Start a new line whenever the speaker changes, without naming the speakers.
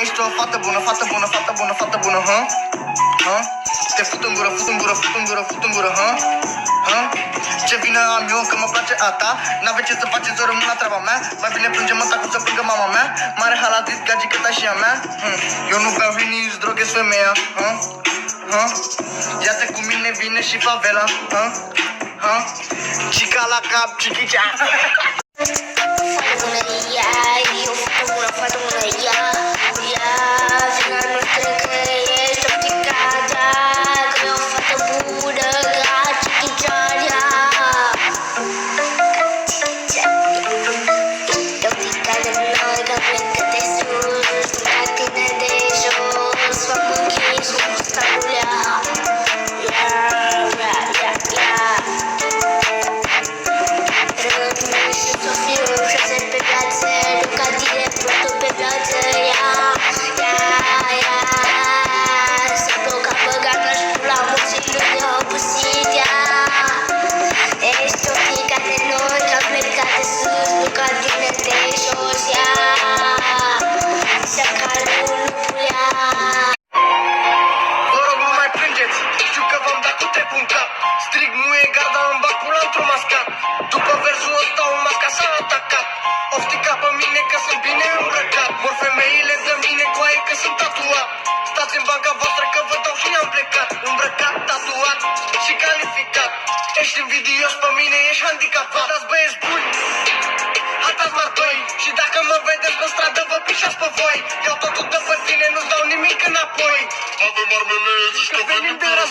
ești o fată bună, fată bună, fată bună, fată bună, hă? Te fut în gură, fut în gură, fut în gură, fut în gură, hă? Ce vină am eu că mă place a ta? N-avea ce să faceți, o rămân la treaba mea. Mai bine plânge mă tacu să plângă mama mea. Mare haladit, gagică ta și a mea. Eu nu beau vin, nici droghez femeia. Ia-te cu mine, vine și favela. Cica la cap, cichicea.
Fată bună, ia, eu fată bună, fată bună, ia, vina noastră că ești o picada, că e o fată bună, ca chichicarea. E o picadă noi, că plecă de sus, ca tine de jos, v-am închis cu stabulea.
Strig muie garda în bacul într-un mascat. După versul ăsta un masca s-a atacat. Oftica pe mine că sunt bine îmbrăcat. Mor femeile de mine coaie că sunt tatuat. Stați în banca voastră că vă dau și am plecat. Îmbrăcat, tatuat și calificat. Ești invidios pe mine, ești handicapat. Hatați băieți buni, hatați martoi. Și dacă mă vedeți pe stradă vă pișați pe voi. Iau totul de pe tine, nu-ți dau nimic înapoi. Avem armele, zici că venim de război.